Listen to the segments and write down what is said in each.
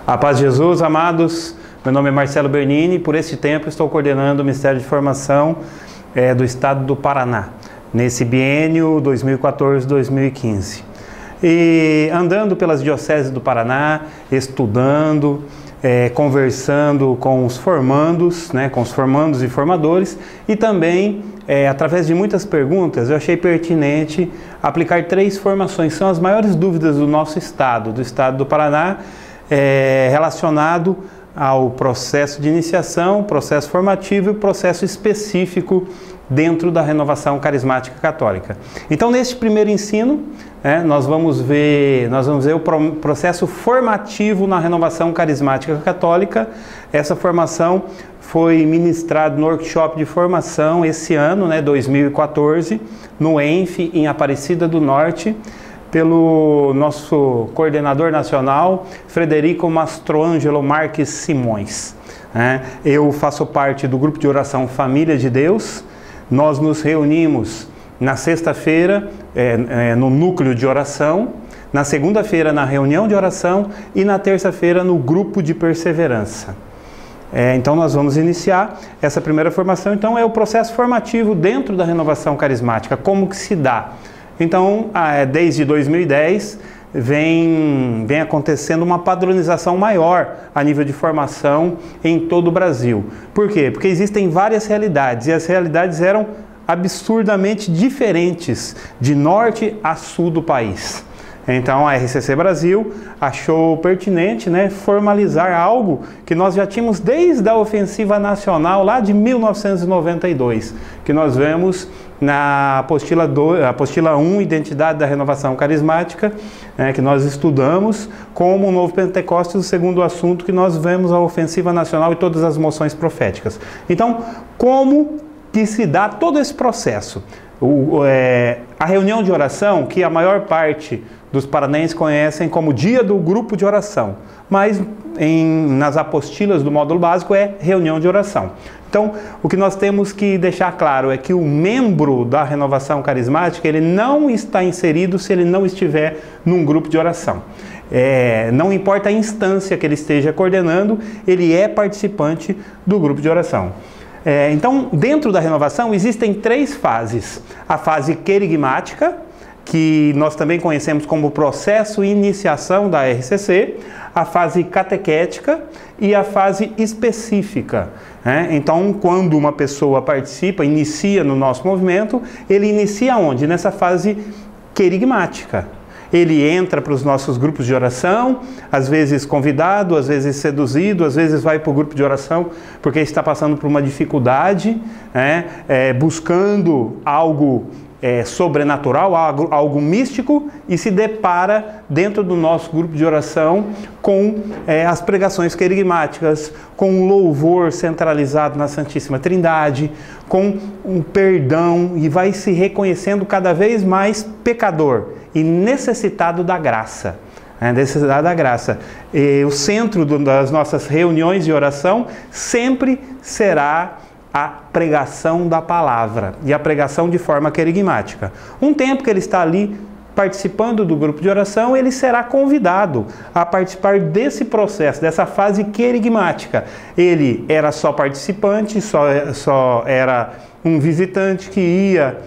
A paz de Jesus, amados. Meu nome é Marcelo Bernini e por este tempo estou coordenando o Ministério de Formação do Estado do Paraná, nesse biênio 2014-2015. E andando pelas dioceses do Paraná, estudando, conversando com os formandos, com os formandos e formadores, e também, através de muitas perguntas, eu achei pertinente aplicar 3 formações. São as maiores dúvidas do nosso estado, do estado do Paraná, relacionado ao processo de iniciação, processo formativo e processo específico dentro da renovação carismática católica. Então, neste primeiro ensino, nós vamos ver o processo formativo na renovação carismática católica. Essa formação foi ministrada no workshop de formação esse ano, 2014, no ENF, em Aparecida do Norte, pelo nosso coordenador nacional, Frederico Mastroangelo Marques Simões. Eu faço parte do grupo de oração Família de Deus. Nós nos reunimos na sexta-feira no núcleo de oração, na segunda-feira na reunião de oração e na terça-feira no grupo de perseverança. Então nós vamos iniciar essa primeira formação. Então é o processo formativo dentro da renovação carismática, como que se dá. Então, desde 2010, vem acontecendo uma padronização maior a nível de formação em todo o Brasil. Por quê? Porque existem várias realidades, e as realidades eram absurdamente diferentes de norte a sul do país. Então, a RCC Brasil achou pertinente formalizar algo que nós já tínhamos desde a ofensiva nacional lá de 1992, que nós vemos na apostila 1, Identidade da Renovação Carismática, que nós estudamos como o Novo Pentecostes, o segundo assunto que nós vemos a ofensiva nacional e todas as moções proféticas. Então, como que se dá todo esse processo? A reunião de oração, que a maior parte dos paranaenses conhecem como dia do grupo de oração, mas nas apostilas do módulo básico é reunião de oração. Então, o que nós temos que deixar claro é que o membro da renovação carismática, ele não está inserido se ele não estiver num grupo de oração. Não importa a instância que ele esteja coordenando, ele é participante do grupo de oração. Então, dentro da renovação existem 3 fases. A fase querigmática, que nós também conhecemos como processo e iniciação da RCC, a fase catequética e a fase específica. Então, quando uma pessoa participa, inicia no nosso movimento, ele inicia onde? Nessa fase querigmática. Ele entra para os nossos grupos de oração, às vezes convidado, às vezes seduzido, às vezes vai para o grupo de oração porque está passando por uma dificuldade, buscando algo sobrenatural, algo místico, e se depara dentro do nosso grupo de oração com as pregações querigmáticas, com um louvor centralizado na Santíssima Trindade, com um perdão, e vai se reconhecendo cada vez mais pecador e necessitado da graça. Necessidade da graça. O centro das nossas reuniões de oração sempre será a pregação da palavra, e a pregação de forma querigmática. Um tempo que ele está ali participando do grupo de oração, ele será convidado a participar desse processo, dessa fase querigmática. Ele era só participante, só era um visitante que ia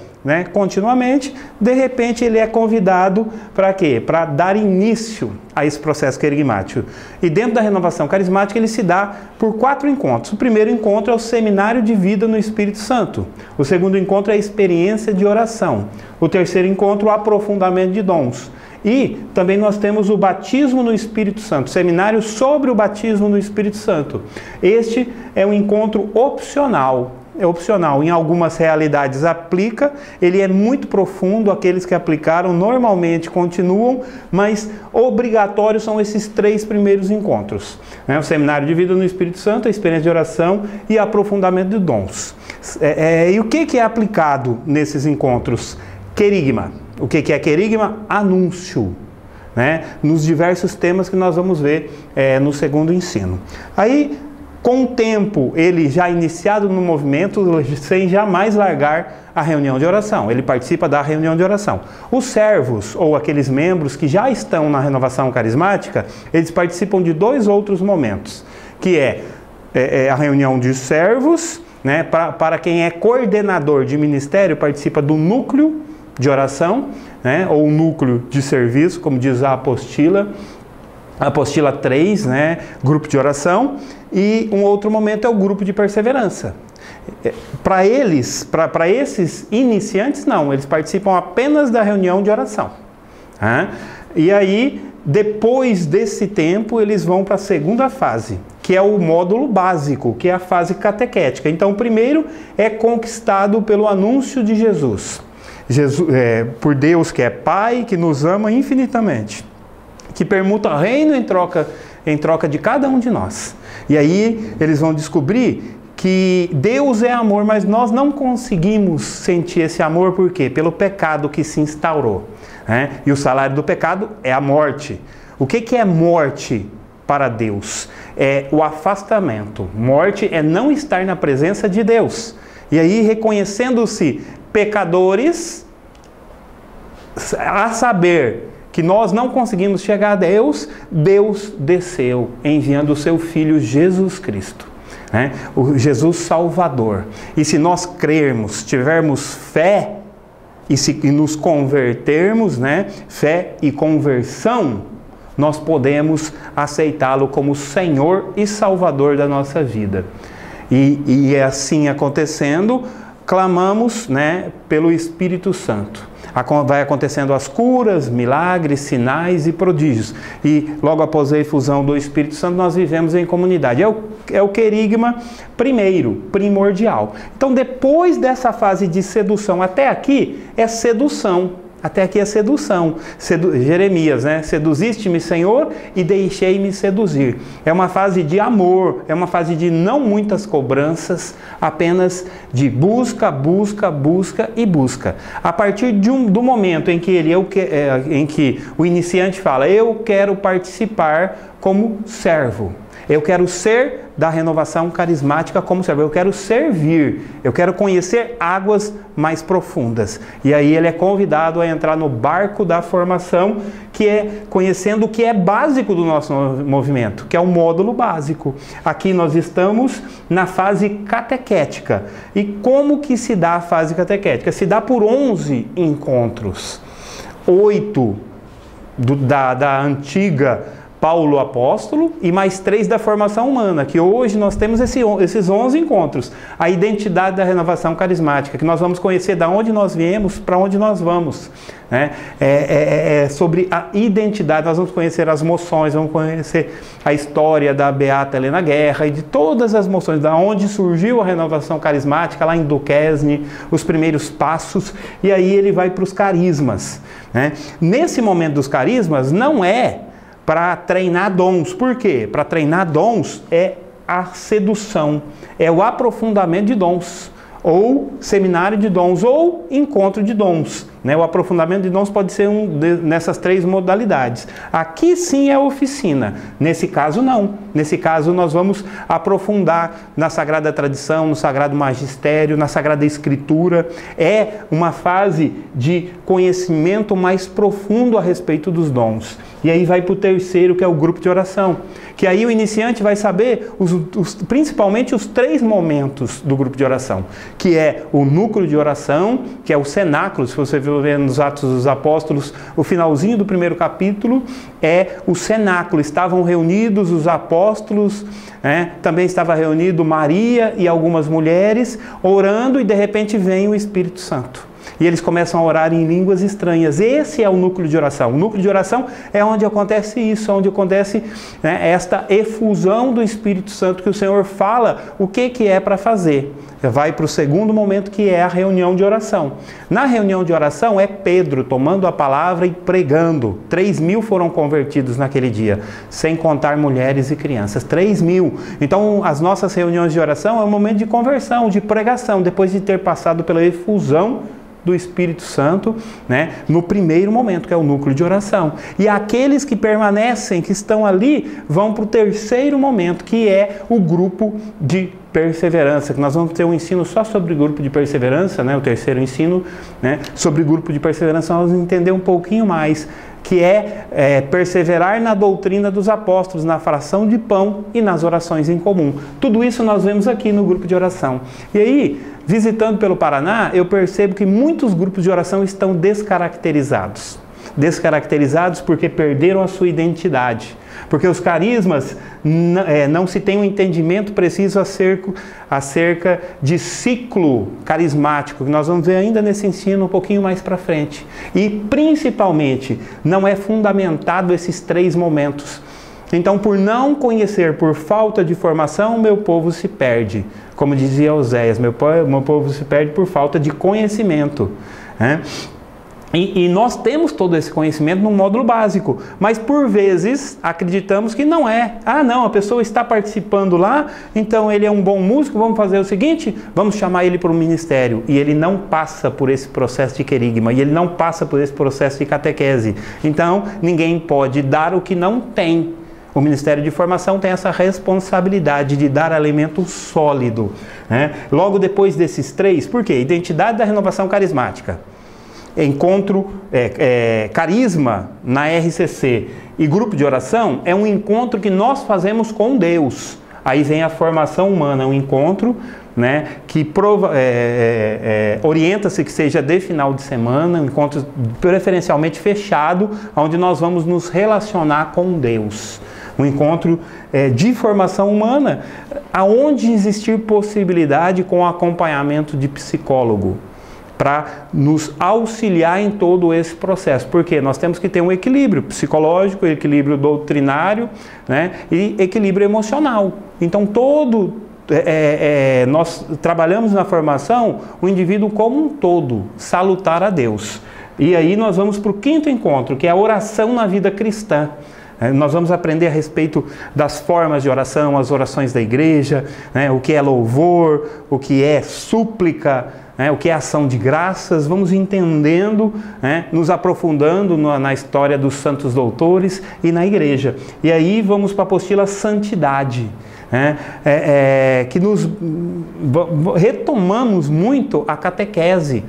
continuamente. De repente ele é convidado para quê? Para dar início a esse processo querigmático. E dentro da renovação carismática ele se dá por 4 encontros. O primeiro encontro é o seminário de vida no Espírito Santo. O segundo encontro é a experiência de oração. O terceiro encontro, o aprofundamento de dons. E também nós temos o batismo no Espírito Santo, seminário sobre o batismo no Espírito Santo. Este é um encontro opcional. É opcional, em algumas realidades aplica, ele é muito profundo, aqueles que aplicaram normalmente continuam, mas obrigatórios são esses 3 primeiros encontros. O seminário de vida no Espírito Santo, a experiência de oração e aprofundamento de dons. E o que é aplicado nesses encontros? Querigma. O que é querigma? Anúncio. Nos diversos temas que nós vamos ver no segundo ensino. Aí, Com o tempo, ele já iniciado no movimento, sem jamais largar a reunião de oração. Ele participa da reunião de oração. Os servos, ou aqueles membros que já estão na renovação carismática, eles participam de 2 outros momentos, que é a reunião de servos, né? Para quem é coordenador de ministério, participa do núcleo de oração, né? Ou núcleo de serviço, como diz a apostila 3, né? Grupo de oração. E um outro momento é o grupo de perseverança. Para esses iniciantes, não, eles participam apenas da reunião de oração. E aí, depois desse tempo, eles vão para a segunda fase, que é o módulo básico, que é a fase catequética. Então, o primeiro é conquistado pelo anúncio de Jesus. Por Deus que é Pai, que nos ama infinitamente, que permuta reino em troca de cada um de nós. E aí eles vão descobrir que Deus é amor, mas nós não conseguimos sentir esse amor, por quê? Pelo pecado que se instaurou, né? E o salário do pecado é a morte. O que é morte para Deus? É o afastamento. Morte é não estar na presença de Deus. E aí, reconhecendo-se pecadores, a saber que nós não conseguimos chegar a Deus, Deus desceu, enviando o seu Filho Jesus Cristo, né? O Jesus Salvador. E se nós crermos, tivermos fé e nos convertermos, né? Fé e conversão, nós podemos aceitá-lo como Senhor e Salvador da nossa vida. E é assim acontecendo, clamamos, né? Pelo Espírito Santo. Vai acontecendo as curas, milagres, sinais e prodígios. E logo após a efusão do Espírito Santo, nós vivemos em comunidade. É o querigma primordial. Então, depois dessa fase de sedução, até aqui é sedução. Até aqui é sedução. Jeremias, né? Seduziste-me, Senhor, e deixei-me seduzir. É uma fase de amor, é uma fase de não muitas cobranças, apenas de busca, busca, busca e busca. A partir do momento em que em que o iniciante fala, eu quero participar como servo. Eu quero ser da renovação carismática como servo. Eu quero servir. Eu quero conhecer águas mais profundas. E aí ele é convidado a entrar no barco da formação, que é conhecendo o que é básico do nosso movimento, que é o módulo básico. Aqui nós estamos na fase catequética. E como que se dá a fase catequética? Se dá por 11 encontros. 8 da antiga Paulo Apóstolo e mais 3 da formação humana, que hoje nós temos esses 11 encontros. A identidade da renovação carismática, que nós vamos conhecer de onde nós viemos, para onde nós vamos. Né? Sobre a identidade, nós vamos conhecer as moções, vamos conhecer a história da Beata Helena Guerra e de todas as moções, da onde surgiu a renovação carismática, lá em Duquesne, os primeiros passos, e aí ele vai para os carismas. Né? Nesse momento dos carismas, não é para treinar dons. Por quê? Para treinar dons é a sedução, é o aprofundamento de dons, ou seminário de dons, ou encontro de dons. Né? O aprofundamento de dons pode ser nessas 3 modalidades. Aqui sim é oficina, nesse caso não. Nesse caso nós vamos aprofundar na Sagrada Tradição, no Sagrado Magistério, na Sagrada Escritura. É uma fase de conhecimento mais profundo a respeito dos dons. E aí vai para o terceiro, que é o grupo de oração. Que aí o iniciante vai saber principalmente os 3 momentos do grupo de oração. Que é o núcleo de oração, que é o cenáculo. Se você ver nos Atos dos Apóstolos, o finalzinho do 1º capítulo é o cenáculo. Estavam reunidos os apóstolos, também estava reunido Maria e algumas mulheres, orando, e de repente vem o Espírito Santo. E eles começam a orar em línguas estranhas. Esse é o núcleo de oração. O núcleo de oração é onde acontece isso, onde acontece esta efusão do Espírito Santo, que o Senhor fala o que é para fazer. Vai para o segundo momento, que é a reunião de oração. Na reunião de oração é Pedro tomando a palavra e pregando. 3.000 foram convertidos naquele dia, sem contar mulheres e crianças. 3.000. Então as nossas reuniões de oração é um momento de conversão, de pregação, depois de ter passado pela efusão do Espírito Santo, né, no primeiro momento, que é o núcleo de oração. E aqueles que permanecem, que estão ali, vão para o terceiro momento, que é o grupo de perseverança, que nós vamos ter um ensino só sobre o grupo de perseverança, né, o terceiro ensino, né, sobre o grupo de perseverança, nós vamos entender um pouquinho mais, que é perseverar na doutrina dos apóstolos, na fração de pão e nas orações em comum. Tudo isso nós vemos aqui no grupo de oração. E aí, visitando pelo Paraná, eu percebo que muitos grupos de oração estão descaracterizados. Descaracterizados porque perderam a sua identidade. Porque os carismas não se tem um entendimento preciso acerca de ciclo carismático, que nós vamos ver ainda nesse ensino um pouquinho mais para frente. E, principalmente, não é fundamentado esses três momentos. Então, por não conhecer, por falta de formação, meu povo se perde. Como dizia Oséias, meu povo se perde por falta de conhecimento, né? E nós temos todo esse conhecimento no módulo básico, mas por vezes acreditamos que não é. Ah, não, a pessoa está participando lá, então ele é um bom músico, vamos fazer o seguinte, vamos chamar ele para o ministério. E ele não passa por esse processo de querigma, e ele não passa por esse processo de catequese. Então, ninguém pode dar o que não tem. O Ministério de Formação tem essa responsabilidade de dar alimento sólido, né? Logo depois desses três, por quê? Identidade da renovação carismática. Encontro, carisma na RCC e grupo de oração é um encontro que nós fazemos com Deus. Aí vem a formação humana, um encontro, né, que orienta-se que seja de final de semana, um encontro preferencialmente fechado, onde nós vamos nos relacionar com Deus. Um encontro de formação humana, aonde existir possibilidade com acompanhamento de psicólogo, para nos auxiliar em todo esse processo. Porque nós temos que ter um equilíbrio psicológico, equilíbrio doutrinário, né, e equilíbrio emocional. Então, nós trabalhamos na formação o indivíduo como um todo, salutar a Deus. E aí nós vamos para o quinto encontro, que é a oração na vida cristã. Nós vamos aprender a respeito das formas de oração, as orações da igreja, né, o que é louvor, o que é súplica, o que é ação de graças. Vamos entendendo, nos aprofundando na história dos santos doutores e na igreja. E aí vamos para a apostila Santidade, que retomamos muito a catequese.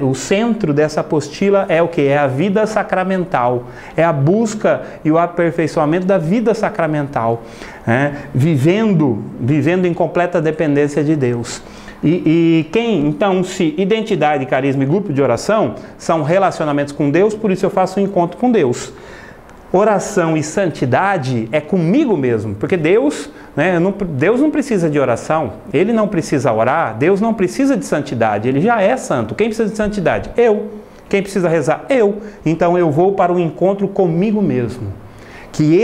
O centro dessa apostila é o que? É a vida sacramental, é a busca e o aperfeiçoamento da vida sacramental, vivendo em completa dependência de Deus. Então, se identidade, carisma e grupo de oração são relacionamentos com Deus, por isso eu faço um encontro com Deus. Oração e santidade é comigo mesmo, porque Deus não precisa de oração, Ele não precisa orar, Deus não precisa de santidade, Ele já é santo. Quem precisa de santidade? Eu. Quem precisa rezar? Eu. Então eu vou para o encontro comigo mesmo. Que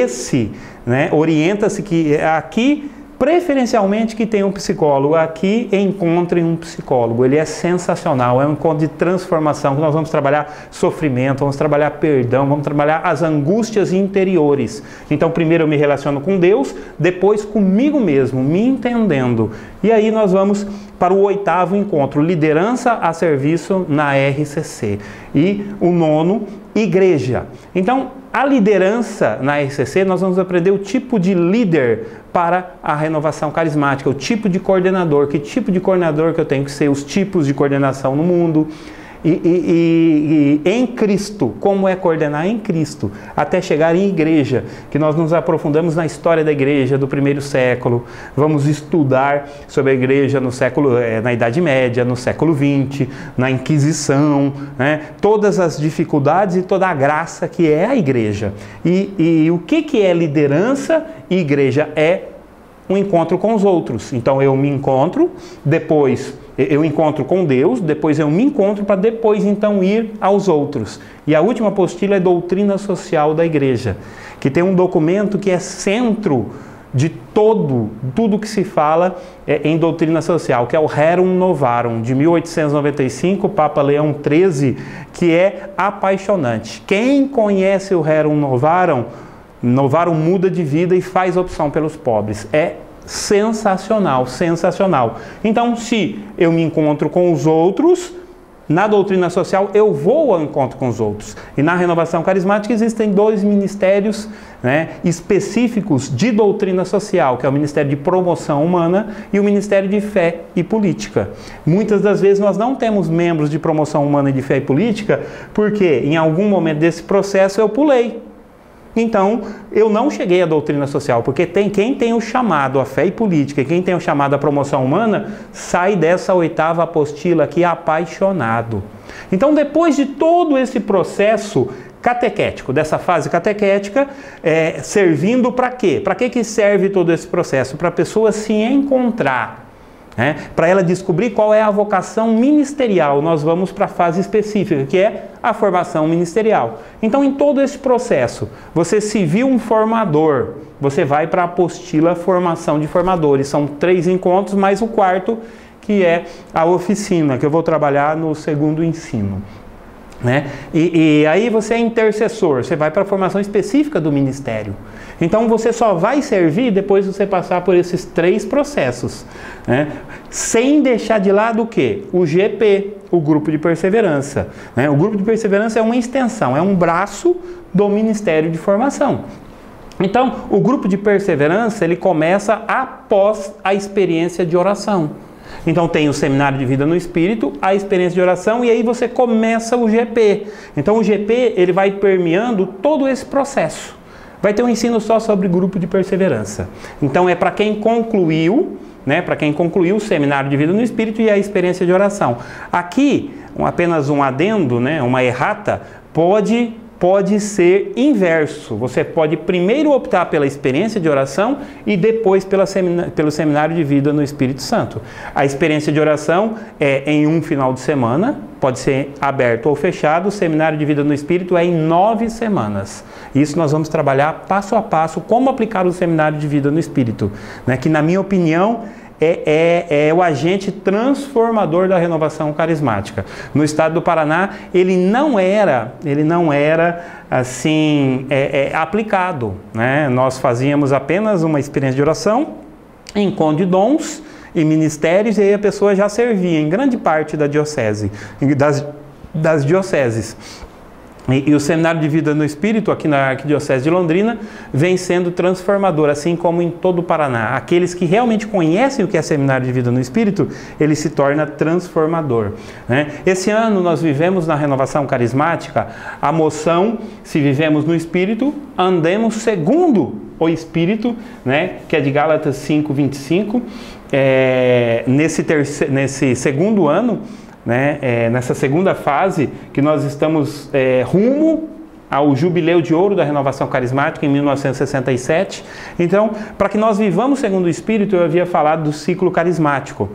orienta-se que aqui, preferencialmente que tenha um psicólogo, aqui encontrem um psicólogo. Ele é sensacional, é um encontro de transformação, que nós vamos trabalhar sofrimento, vamos trabalhar perdão, vamos trabalhar as angústias interiores. Então primeiro eu me relaciono com Deus, depois comigo mesmo, me entendendo. E aí nós vamos para o oitavo encontro, liderança a serviço na RCC. E o nono, igreja. Então, a liderança na RCC, nós vamos aprender o tipo de líder para a renovação carismática, o tipo de coordenador, que tipo de coordenador que eu tenho que ser, os tipos de coordenação no mundo. E em Cristo, como é coordenar em Cristo, até chegar em igreja, que nós nos aprofundamos na história da igreja do primeiro século, vamos estudar sobre a igreja na Idade Média, no século XX, na Inquisição, todas as dificuldades e toda a graça que é a igreja. E o que é liderança e igreja? É um encontro com os outros. Então eu me encontro, depois eu encontro com Deus, depois eu me encontro para depois então ir aos outros. E a última apostila é Doutrina Social da Igreja, que tem um documento que é centro de tudo que se fala em doutrina social, que é o Rerum Novarum, de 1895, Papa Leão XIII, que é apaixonante. Quem conhece o Rerum Novarum, Novarum muda de vida e faz opção pelos pobres. É sensacional, sensacional. Então, se eu me encontro com os outros, na doutrina social eu vou ao encontro com os outros. E na renovação carismática existem 2 ministérios, né, específicos de doutrina social, que é o Ministério de Promoção Humana e o Ministério de Fé e Política. Muitas das vezes nós não temos membros de promoção humana e de fé e política, porque em algum momento desse processo eu pulei. Então, eu não cheguei à doutrina social, porque quem tem o chamado à fé e política, e quem tem o chamado à promoção humana, sai dessa 8ª apostila aqui apaixonado. Então, depois de todo esse processo catequético, dessa fase catequética, servindo para quê? Para que serve todo esse processo? Para a pessoa se encontrar. Para ela descobrir qual é a vocação ministerial, nós vamos para a fase específica, que é a formação ministerial. Então, em todo esse processo, você se viu um formador, você vai para a apostila formação de formadores. São 3 encontros, mais o 4, que é a oficina, que eu vou trabalhar no 2º ensino. E aí você é intercessor, você vai para a formação específica do ministério. Então você só vai servir depois de você passar por esses 3 processos, sem deixar de lado o quê? O GP, o grupo de perseverança. O grupo de perseverança é uma extensão, é um braço do Ministério de Formação. Então o grupo de perseverança ele começa após a experiência de oração. Então tem o seminário de vida no Espírito, a experiência de oração e aí você começa o GP. Então o GP ele vai permeando todo esse processo. Vai ter um ensino só sobre grupo de perseverança. Então é para quem concluiu, para quem concluiu o seminário de vida no Espírito e a experiência de oração. Aqui, apenas um adendo, uma errata, pode ser inverso. Você pode primeiro optar pela experiência de oração e depois pelo seminário de vida no Espírito Santo. A experiência de oração é em um final de semana, pode ser aberto ou fechado. O seminário de vida no Espírito é em 9 semanas. Isso nós vamos trabalhar passo a passo como aplicar o seminário de vida no Espírito, que na minha opinião é o agente transformador da renovação carismática. No estado do Paraná, ele não era assim aplicado. Nós fazíamos apenas uma experiência de oração, encontro de dons e ministérios, e aí a pessoa já servia em grande parte da diocese, das dioceses. E o seminário de vida no Espírito, aqui na Arquidiocese de Londrina, vem sendo transformador, assim como em todo o Paraná. Aqueles que realmente conhecem o que é seminário de vida no Espírito, ele se torna transformador. Esse ano nós vivemos na renovação carismática a moção, se vivemos no Espírito, andemos segundo o Espírito, que é de Gálatas 5:25. Nesse segundo ano, nessa segunda fase, que nós estamos rumo ao Jubileu de Ouro da Renovação Carismática em 1967. Então, para que nós vivamos segundo o Espírito, eu havia falado do ciclo carismático.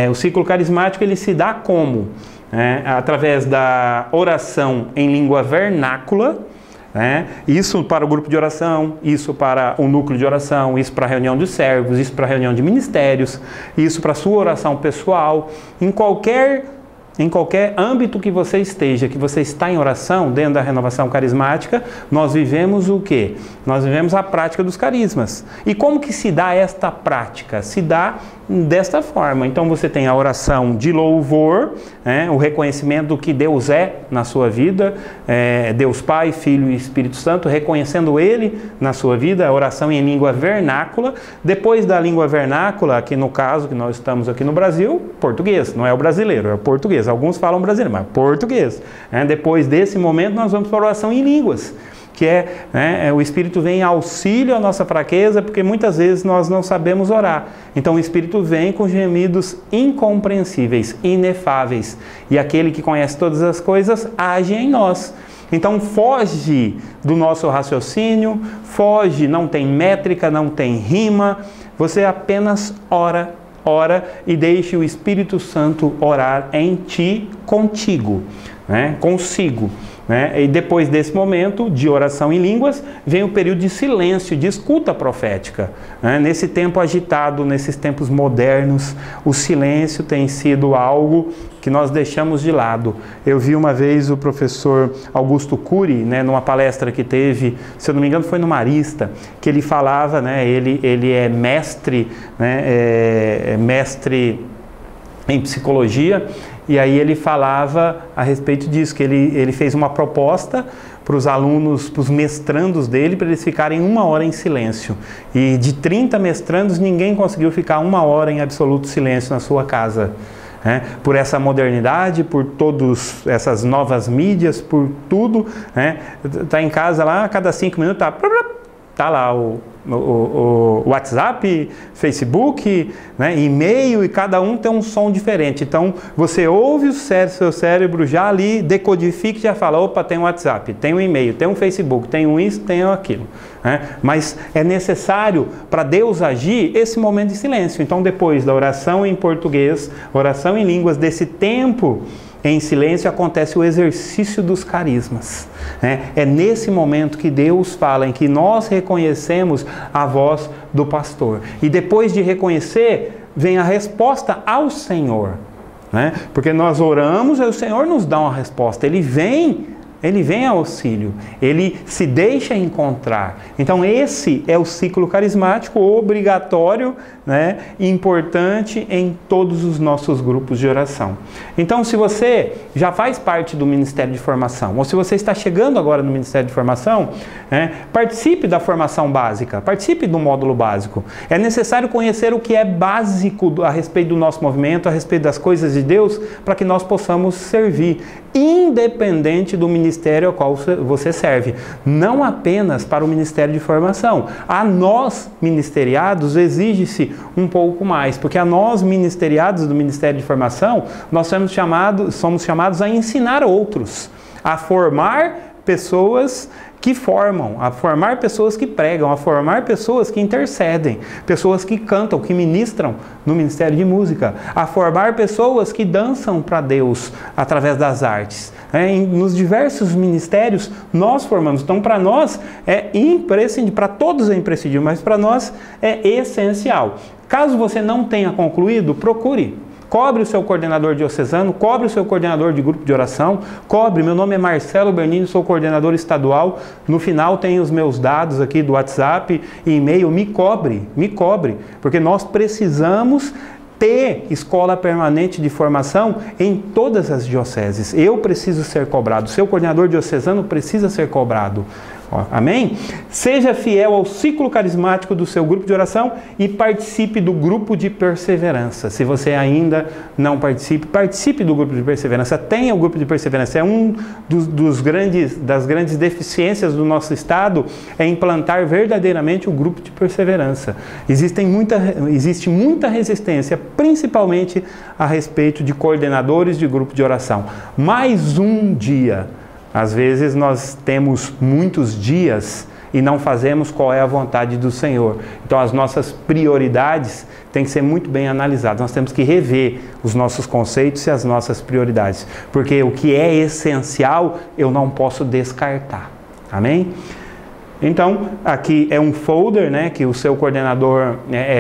O ciclo carismático ele se dá como? Através da oração em língua vernácula, isso para o grupo de oração, isso para o núcleo de oração, isso para a reunião de servos, isso para a reunião de ministérios, isso para a sua oração pessoal, em qualquer âmbito que você esteja, que você está em oração, dentro da renovação carismática, nós vivemos o quê? Nós vivemos a prática dos carismas. E como que se dá esta prática? Se dá desta forma. Então você tem a oração de louvor, o reconhecimento do que Deus é na sua vida, Deus Pai, Filho e Espírito Santo, reconhecendo Ele na sua vida, a oração em língua vernácula. Depois da língua vernácula, aqui no caso, que nós estamos aqui no Brasil, português, não é o brasileiro, é o português. Alguns falam brasileiro, mas português. Depois desse momento nós vamos para a oração em línguas, que o Espírito vem em auxílio à nossa fraqueza, porque muitas vezes nós não sabemos orar. Então o Espírito vem com gemidos incompreensíveis, inefáveis, e aquele que conhece todas as coisas age em nós. Então foge do nosso raciocínio, foge, não tem métrica, não tem rima, você apenas ora e deixe o Espírito Santo orar em ti, contigo, consigo. né? E depois desse momento de oração em línguas, vem o período de silêncio, de escuta profética, né? Nesse tempo agitado, nesses tempos modernos, o silêncio tem sido algo que nós deixamos de lado. Eu vi uma vez o professor Augusto Cury, né, numa palestra que teve, se eu não me engano foi no Marista, que ele falava, né, ele é mestre, né, mestre em psicologia, e aí ele falava a respeito disso, que ele fez uma proposta para os alunos, para os mestrandos dele, para eles ficarem 1 hora em silêncio. E de 30 mestrandos, ninguém conseguiu ficar 1 hora em absoluto silêncio na sua casa. Por essa modernidade, por todas essas novas mídias, por tudo, tá em casa lá, a cada 5 minutos tá lá o WhatsApp, Facebook, né, e-mail, e cada um tem um som diferente. Então você ouve o seu cérebro já ali, decodifica e já fala, opa, tem um WhatsApp, tem um e-mail, tem um Facebook, tem um isso, tem aquilo. Mas é necessário para Deus agir esse momento de silêncio. Então depois da oração em português, oração em línguas, desse tempo em silêncio, acontece o exercício dos carismas. É nesse momento que Deus fala, em que nós reconhecemos a voz do pastor. E depois de reconhecer, vem a resposta ao Senhor. Porque nós oramos e o Senhor nos dá uma resposta. Ele vem a auxílio, ele se deixa encontrar. Então esse é o ciclo carismático obrigatório, né, importante em todos os nossos grupos de oração. Então se você já faz parte do Ministério de Formação, ou se você está chegando agora no Ministério de Formação, participe da formação básica, participe do módulo básico. É necessário conhecer o que é básico a respeito do nosso movimento, a respeito das coisas de Deus, para que nós possamos servir, independente do ministério ao qual você serve, não apenas para o Ministério de Formação. A nós, ministeriados, exige-se um pouco mais, porque a nós, ministeriados do Ministério de Formação, nós somos chamados a ensinar outros, a formar pessoas que formam, a formar pessoas que pregam, a formar pessoas que intercedem, pessoas que cantam, que ministram no Ministério de Música, a formar pessoas que dançam para Deus através das artes. Nos diversos ministérios nós formamos. Então para nós é imprescindível, para todos é imprescindível, mas para nós é essencial. Caso você não tenha concluído, procure. Cobre o seu coordenador diocesano, cobre o seu coordenador de grupo de oração, cobre. Meu nome é Marcelo Bernini, sou coordenador estadual. No final tem os meus dados aqui do WhatsApp e e-mail. Me cobre, porque nós precisamos ter escola permanente de formação em todas as dioceses. Eu preciso ser cobrado, o seu coordenador diocesano precisa ser cobrado. Amém? Seja fiel ao ciclo carismático do seu grupo de oração e participe do grupo de perseverança. Se você ainda não participe do grupo de perseverança. Tenha o grupo de perseverança. É um das grandes deficiências do nosso Estado, é implantar verdadeiramente o grupo de perseverança. Existe muita resistência, principalmente a respeito de coordenadores de grupo de oração. Mais um dia. Às vezes nós temos muitos dias e não fazemos qual é a vontade do Senhor. Então as nossas prioridades têm que ser muito bem analisadas. Nós temos que rever os nossos conceitos e as nossas prioridades. Porque o que é essencial eu não posso descartar. Amém? Então, aqui é um folder, né, que o seu coordenador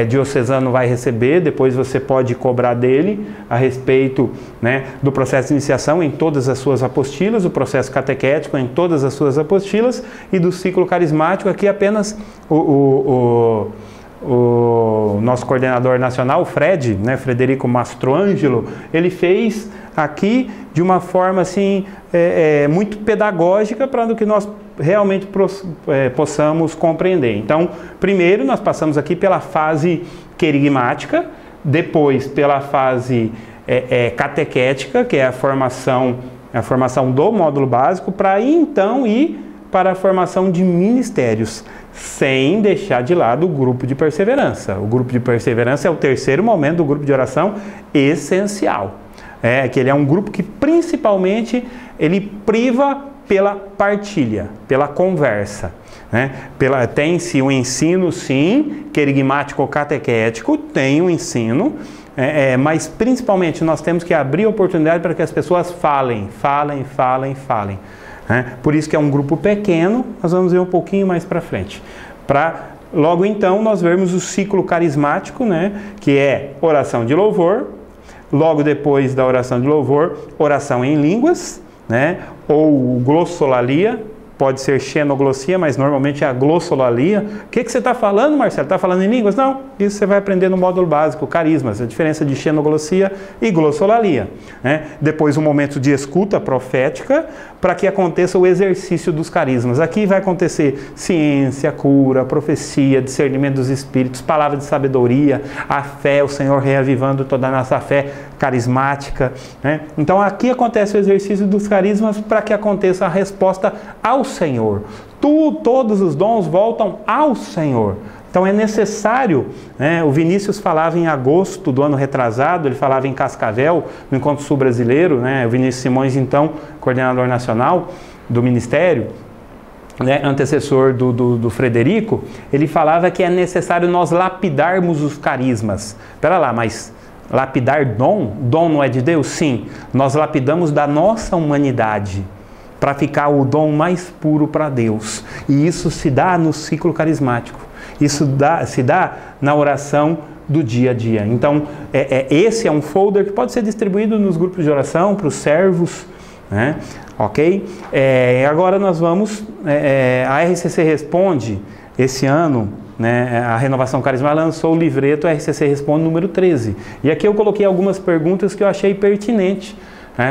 diocesano vai receber, depois você pode cobrar dele a respeito, né, do processo de iniciação em todas as suas apostilas, o processo catequético em todas as suas apostilas, e do ciclo carismático, aqui apenas o nosso coordenador nacional, o Fred, né, Frederico Mastroangelo, ele fez aqui de uma forma assim, muito pedagógica para que nós realmente possamos compreender. Então, primeiro nós passamos aqui pela fase querigmática, depois pela fase catequética, que é a formação do módulo básico, para então ir para a formação de ministérios, sem deixar de lado o grupo de perseverança. O grupo de perseverança é o terceiro momento do grupo de oração essencial. Que ele é um grupo que principalmente ele priva pela partilha, pela conversa. Tem-se um ensino, sim, querigmático ou catequético, tem um ensino, mas principalmente nós temos que abrir oportunidade para que as pessoas falem. né? Por isso que é um grupo pequeno, nós vamos ver um pouquinho mais para frente. Logo então nós vermos o ciclo carismático, né? Que é oração de louvor, logo depois da oração de louvor, oração em línguas, né? Ou glossolalia, pode ser xenoglossia, mas normalmente é a glossolalia. O que você está falando, Marcelo? Está falando em línguas? Não, isso você vai aprender no módulo básico, carismas, a diferença de xenoglossia e glossolalia, né? Depois um momento de escuta profética, para que aconteça o exercício dos carismas. Aqui vai acontecer ciência, cura, profecia, discernimento dos espíritos, palavra de sabedoria, a fé, o Senhor reavivando toda a nossa fé carismática, né? Então aqui acontece o exercício dos carismas para que aconteça a resposta ao Senhor. Todos os dons voltam ao Senhor. Então é necessário, né? O Vinícius falava em agosto do ano retrasado, ele falava em Cascavel, no Encontro Sul Brasileiro, né? O Vinícius Simões, então, coordenador nacional do Ministério, né? Antecessor do Frederico, ele falava que é necessário nós lapidarmos os carismas. Espera lá, mas lapidar dom? Dom não é de Deus? Sim, nós lapidamos da nossa humanidade, para ficar o dom mais puro para Deus. E isso se dá no ciclo carismático. Isso se dá na oração do dia a dia. Então, esse é um folder que pode ser distribuído nos grupos de oração, para os servos, né? Ok? Agora nós vamos... a RCC Responde, esse ano, né, a Renovação Carismática lançou o livreto RCC Responde número 13. E aqui eu coloquei algumas perguntas que eu achei pertinentes,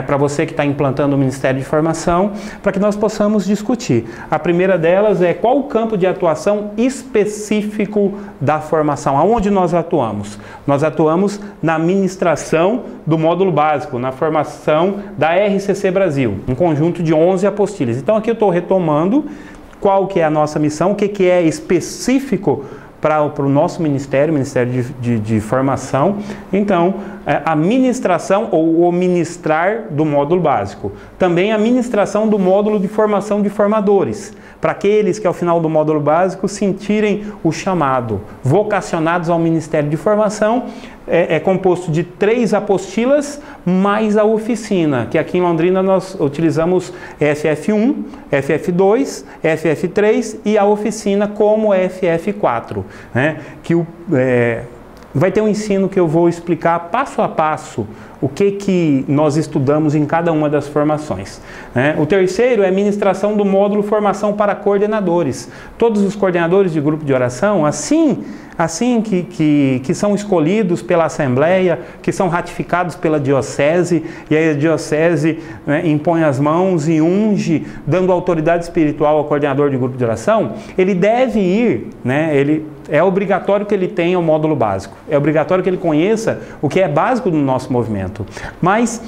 para você que está implantando o Ministério de Formação, para que nós possamos discutir. A primeira delas é: qual o campo de atuação específico da formação? Aonde nós atuamos? Nós atuamos na ministração do módulo básico, na formação da RCC Brasil, um conjunto de 11 apostilhas. Então aqui eu estou retomando qual que é a nossa missão, o que é específico para o nosso Ministério de Formação. Então, a ministração ou o ministrar do módulo básico. Também a ministração do módulo de formação de formadores, para aqueles que ao final do módulo básico sentirem o chamado, vocacionados ao Ministério de Formação. É composto de 3 apostilas mais a oficina, que aqui em Londrina nós utilizamos FF1, FF2, FF3 e a oficina como FF4, né? Vai ter um ensino que eu vou explicar passo a passo o que nós estudamos em cada uma das formações, né? O terceiro é a ministração do módulo Formação para Coordenadores. Todos os coordenadores de grupo de oração, assim que são escolhidos pela Assembleia, que são ratificados pela Diocese, e aí a Diocese, né, impõe as mãos e unge, dando autoridade espiritual ao coordenador de grupo de oração, ele deve ir, né, é obrigatório que ele tenha o módulo básico, é obrigatório que ele conheça o que é básico do nosso movimento, mas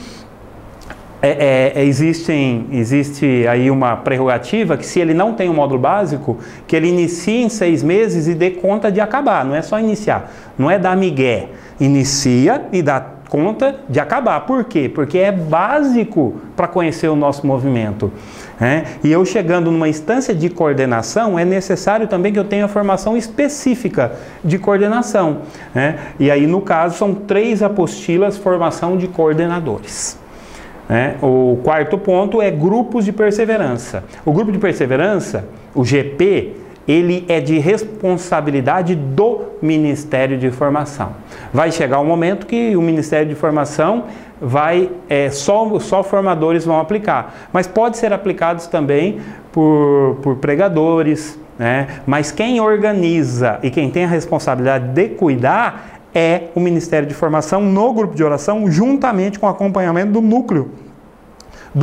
existe aí uma prerrogativa que, se ele não tem o módulo básico, que ele inicie em 6 meses e dê conta de acabar. Não é só iniciar, não é dar migué. Inicia e dá conta de acabar. Por quê? Porque é básico para conhecer o nosso movimento, né? E eu chegando numa instância de coordenação, é necessário também que eu tenha formação específica de coordenação, né? E aí, no caso, são 3 apostilas, formação de coordenadores. O quarto ponto é grupos de perseverança. O grupo de perseverança, o GP, ele é de responsabilidade do Ministério de Formação. Vai chegar um momento que o Ministério de Formação só formadores vão aplicar, mas pode ser aplicados também por pregadores, né? Mas quem organiza e quem tem a responsabilidade de cuidar é o Ministério de Formação no grupo de oração, juntamente com o acompanhamento do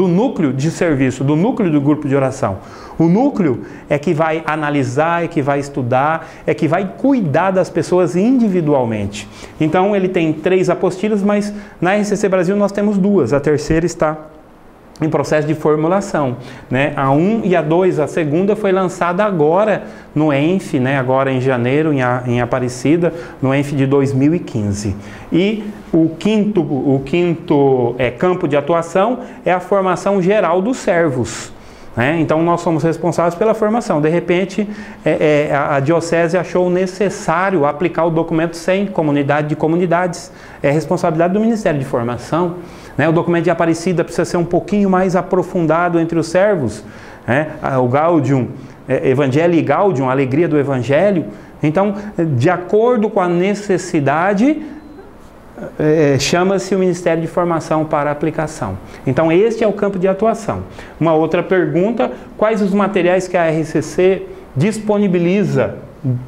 núcleo de serviço, do núcleo do grupo de oração. O núcleo é que vai analisar, é que vai estudar, é que vai cuidar das pessoas individualmente. Então ele tem 3 apostilas, mas na RCC Brasil nós temos 2, a terceira está em processo de formulação, né? A 1 e a 2, a segunda foi lançada agora no ENF, né? Agora em janeiro, em Aparecida, no ENF de 2015. E o quinto campo de atuação é a formação geral dos servos, Então nós somos responsáveis pela formação. De repente a diocese achou necessário aplicar o documento 100, comunidade de comunidades. É responsabilidade do Ministério de Formação. O documento de Aparecida precisa ser um pouquinho mais aprofundado entre os servos. O Gaudium, Evangelii Gaudium, a alegria do Evangelho. Então, de acordo com a necessidade, chama-se o Ministério de Formação para aplicação. Então, este é o campo de atuação. Uma outra pergunta: quais os materiais que a RCC disponibiliza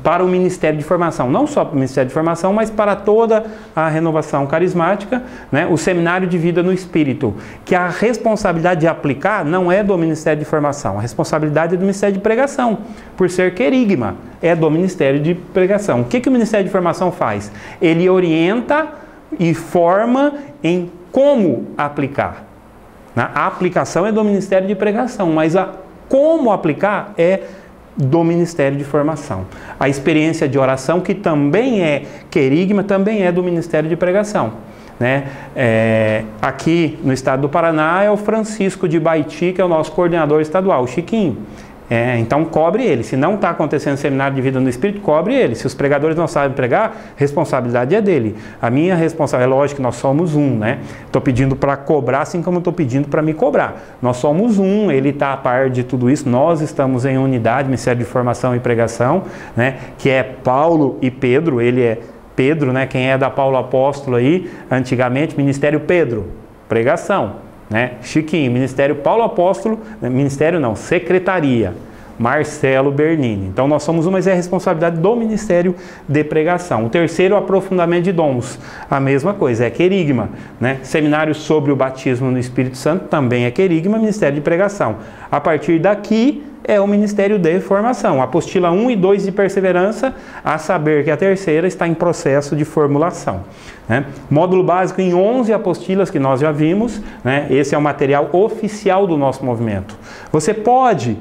para o Ministério de Formação? Não só para o Ministério de Formação, mas para toda a renovação carismática, o Seminário de Vida no Espírito, que a responsabilidade de aplicar não é do Ministério de Formação, a responsabilidade é do Ministério de Pregação, por ser querigma, é do Ministério de Pregação. O que o Ministério de Formação faz? Ele orienta e forma em como aplicar. A aplicação é do Ministério de Pregação, mas como aplicar é do Ministério de Formação. A experiência de oração, que também é querigma, também é do Ministério de Pregação. Aqui no estado do Paraná é o Francisco de Baiti, que é o nosso coordenador estadual, o Chiquinho. Então cobre ele. Se não está acontecendo seminário de vida no Espírito, cobre ele. Se os pregadores não sabem pregar, responsabilidade é dele. A minha responsabilidade, é lógico que nós somos um, Estou pedindo para cobrar, assim como estou pedindo para me cobrar. Nós somos um, ele está a par de tudo isso, nós estamos em unidade, Ministério de Formação e Pregação, que é Paulo e Pedro, ele é Pedro, quem é da Paulo Apóstolo aí, antigamente, Ministério Pedro, Pregação. Chiquinho, Ministério Paulo Apóstolo, Ministério não, Secretaria, Marcelo Bernini. Então nós somos uma, mas é a responsabilidade do Ministério de Pregação. O terceiro, aprofundamento de dons, a mesma coisa, é querigma. Seminário sobre o batismo no Espírito Santo também é querigma, Ministério de Pregação. A partir daqui é o Ministério de Formação, apostila 1 e 2 de perseverança, a saber que a terceira está em processo de formulação. Módulo básico em 11 apostilas que nós já vimos, esse é o material oficial do nosso movimento. Você pode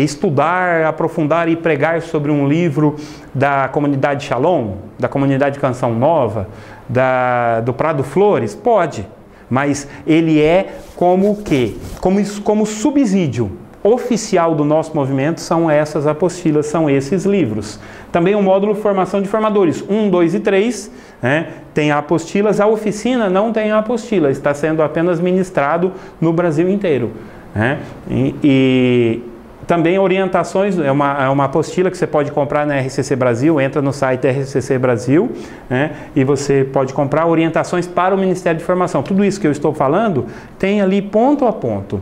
estudar, aprofundar e pregar sobre um livro da comunidade Shalom, da comunidade Canção Nova, do Prado Flores? Pode, mas ele é como o quê? Como subsídio oficial do nosso movimento são essas apostilas, são esses livros. Também o módulo Formação de Formadores, 1, 2 e 3, tem apostilas. A oficina não tem a apostila, está sendo apenas ministrado no Brasil inteiro. E também orientações, é uma apostila que você pode comprar na RCC Brasil, entra no site RCC Brasil, e você pode comprar orientações para o Ministério de Formação. Tudo isso que eu estou falando tem ali ponto a ponto.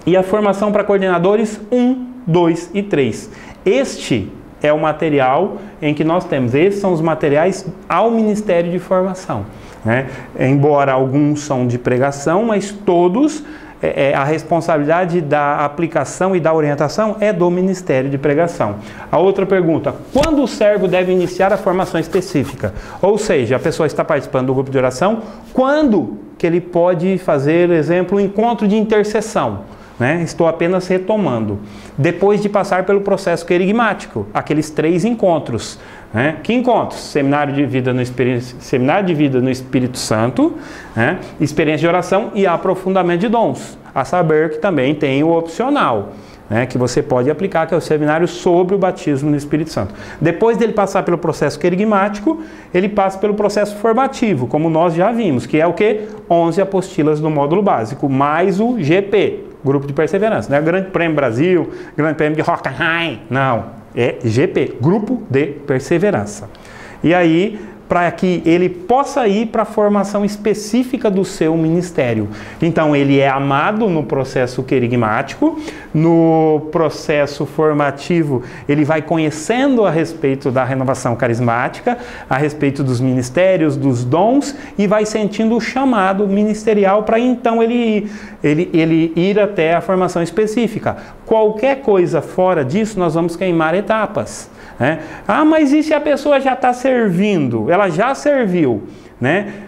E a formação para coordenadores 1, 2 e 3. Este é o material em que nós temos. Esses são os materiais ao Ministério de Formação. Embora alguns são de pregação, mas todos, a responsabilidade da aplicação e da orientação é do Ministério de Pregação. A outra pergunta: quando o servo deve iniciar a formação específica? Ou seja, a pessoa está participando do grupo de oração, quando que ele pode fazer, exemplo, um encontro de intercessão? Estou apenas retomando. Depois de passar pelo processo querigmático, aqueles 3 encontros. Que encontros? Seminário de vida no Espírito Santo, experiência de oração e aprofundamento de dons. A saber que também tem o opcional, que você pode aplicar, que é o seminário sobre o batismo no Espírito Santo. Depois dele passar pelo processo querigmático, ele passa pelo processo formativo, como nós já vimos, que é o quê? 11 apostilas do módulo básico, mais o GP, Grupo de Perseverança. Não é Grande Prêmio Brasil, Grande Prêmio de Hockenheim, não. É GP, Grupo de Perseverança. E aí, para que ele possa ir para a formação específica do seu ministério. Então, ele é amado no processo querigmático, no processo formativo, ele vai conhecendo a respeito da renovação carismática, a respeito dos ministérios, dos dons, e vai sentindo o chamado ministerial para então ele ir até a formação específica. Qualquer coisa fora disso, nós vamos queimar etapas. Mas e se a pessoa já está servindo? Ela já serviu,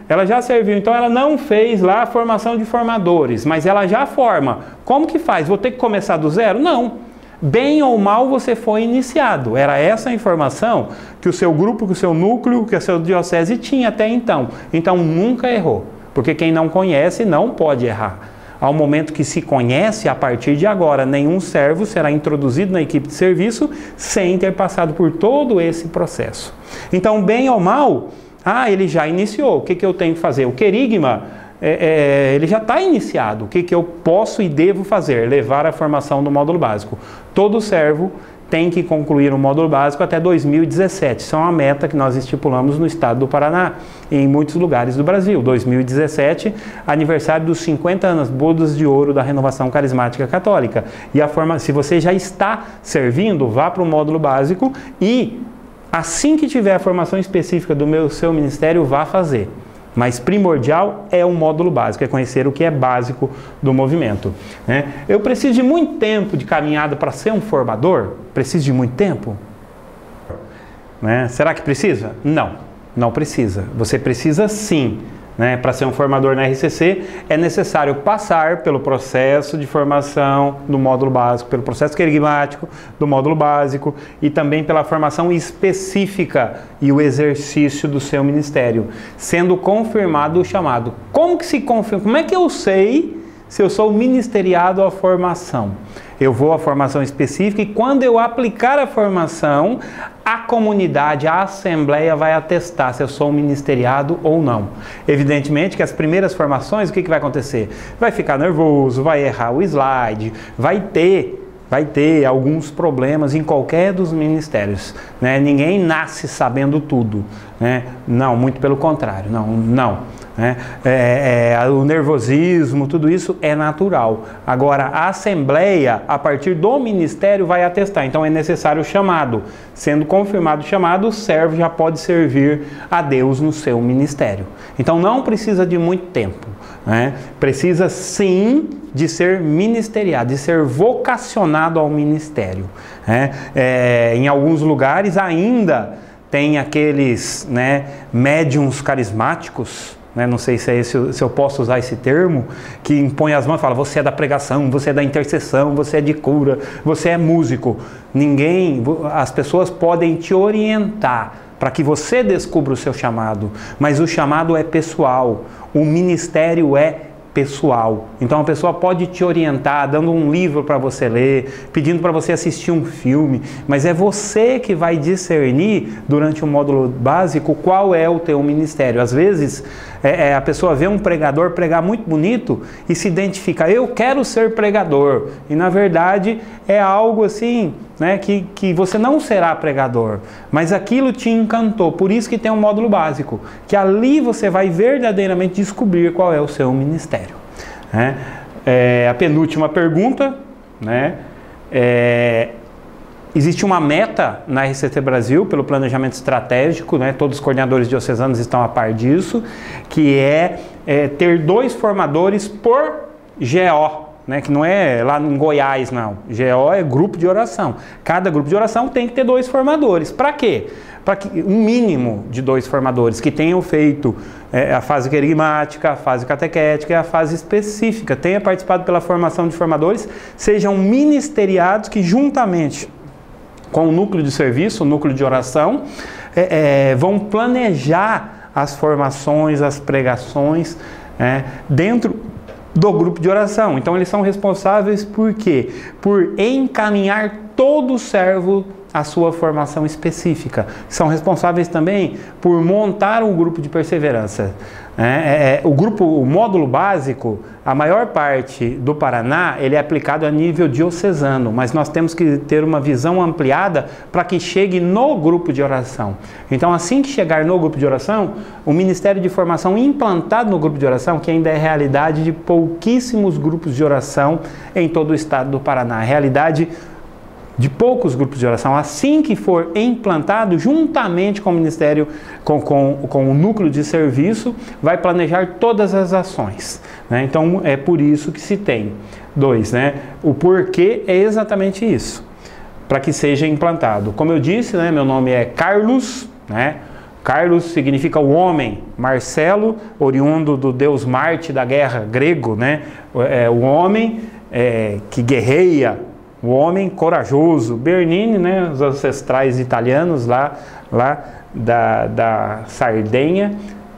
Ela já serviu, então ela não fez lá a formação de formadores, mas ela já forma. Como que faz? Vou ter que começar do zero? Não. Bem ou mal você foi iniciado. Era essa a informação que o seu grupo, que o seu núcleo, que a sua diocese tinha até então. Então nunca errou, porque quem não conhece não pode errar. ao momento que se conhece, a partir de agora, nenhum servo será introduzido na equipe de serviço sem ter passado por todo esse processo. Então, bem ou mal, ele já iniciou. O que eu tenho que fazer? O querigma, ele já está iniciado. O que eu posso e devo fazer? Levar a formação do módulo básico. Todo servo tem que concluir o módulo básico até 2017. Isso é uma meta que nós estipulamos no estado do Paraná e em muitos lugares do Brasil. 2017, aniversário dos 50 anos, bodas de ouro da renovação carismática católica. E se você já está servindo, vá para o módulo básico e assim que tiver a formação específica do seu ministério, vá fazer. Mas primordial é o módulo básico, é conhecer o que é básico do movimento, né? Eu preciso de muito tempo de caminhada para ser um formador? Preciso de muito tempo? Né? Será que precisa? Não, não precisa. Você precisa sim. Né, para ser um formador na RCC, é necessário passar pelo processo de formação do módulo básico, pelo processo querigmático do módulo básico e também pela formação específica e o exercício do seu ministério, sendo confirmado o chamado. Como que se confirma? Como é que eu sei se eu sou ministeriado à formação? Eu vou à formação específica e quando eu aplicar a formação, a comunidade, a assembleia vai atestar se eu sou um ministeriado ou não. Evidentemente que as primeiras formações, o que vai acontecer? Vai ficar nervoso, vai errar o slide, vai ter alguns problemas em qualquer dos ministérios, né? Ninguém nasce sabendo tudo, né? Não, muito pelo contrário, não. Né? O nervosismo, tudo isso é natural. Agora, a assembleia, a partir do ministério, vai atestar. Então, é necessário o chamado. Sendo confirmado o chamado, o servo já pode servir a Deus no seu ministério. Então, não precisa de muito tempo, né? Precisa, sim, de ser ministeriado, de ser vocacionado ao ministério, né? Em alguns lugares ainda tem aqueles, né, médiuns carismáticos, né, não sei se eu posso usar esse termo, que impõe as mãos e fala: você é da pregação, você é da intercessão, você é de cura, você é músico. As pessoas podem te orientar para que você descubra o seu chamado, mas o chamado é pessoal, o ministério é pessoal. Então a pessoa pode te orientar, dando um livro para você ler, pedindo para você assistir um filme, mas é você que vai discernir durante o módulo básico qual é o teu ministério. Às vezes a pessoa vê um pregador pregar muito bonito e se identifica: eu quero ser pregador, e na verdade é algo assim, né, que você não será pregador, mas aquilo te encantou. Por isso que tem um módulo básico, que ali você vai verdadeiramente descobrir qual é o seu ministério, né? A penúltima pergunta, né? Existe uma meta na RCT Brasil, pelo planejamento estratégico, né? Todos os coordenadores diocesanos estão a par disso, que é ter 2 formadores por GO, né? Que não é lá em Goiás, não. GO é grupo de oração. Cada grupo de oração tem que ter 2 formadores. Para quê? Para que um mínimo de 2 formadores que tenham feito a fase querigmática, a fase catequética e a fase específica, tenha participado pela formação de formadores, sejam ministeriados que juntamente com o núcleo de serviço, o núcleo de oração, vão planejar as formações, as pregações dentro do grupo de oração. Então eles são responsáveis por quê? Por encaminhar todo o servo à sua formação específica. São responsáveis também por montar um grupo de perseverança. O módulo básico, a maior parte do Paraná, ele é aplicado a nível diocesano, mas nós temos que ter uma visão ampliada para que chegue no grupo de oração. Então, assim que chegar no grupo de oração, o Ministério de Formação implantado no grupo de oração, que ainda é realidade de pouquíssimos grupos de oração em todo o estado do Paraná, a realidade de poucos grupos de oração, assim que for implantado, juntamente com o Ministério, com o núcleo de serviço, vai planejar todas as ações, né? Então, é por isso que se tem 2, né? O porquê é exatamente isso, para que seja implantado. Como eu disse, né, meu nome é Carlos, né? Carlos significa o homem, Marcelo, oriundo do deus Marte da guerra grego, né? O homem que guerreia, o homem corajoso. Bernini, né, os ancestrais italianos lá da Sardenha,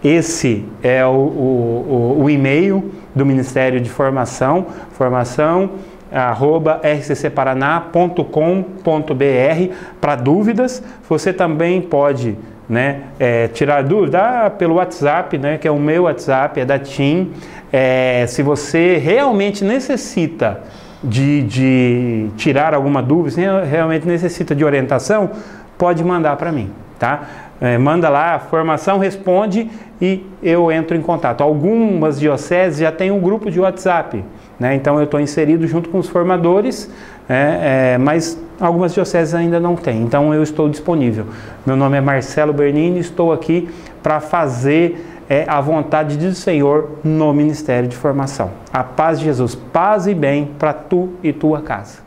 Esse é o e-mail do Ministério de Formação, formação@rccparaná.com.br para dúvidas. Você também pode, né, tirar dúvida pelo WhatsApp, né, que é o meu WhatsApp, é da TIM. Se você realmente necessita de tirar alguma dúvida, se realmente necessita de orientação, pode mandar para mim, tá? Manda lá, Formação Responde, e eu entro em contato. Algumas dioceses já têm um grupo de WhatsApp, né? Então eu estou inserido junto com os formadores, mas algumas dioceses ainda não têm, então eu estou disponível. Meu nome é Marcelo Bernini, estou aqui para fazer a vontade do Senhor no Ministério de Formação. A paz de Jesus, paz e bem para tu e tua casa.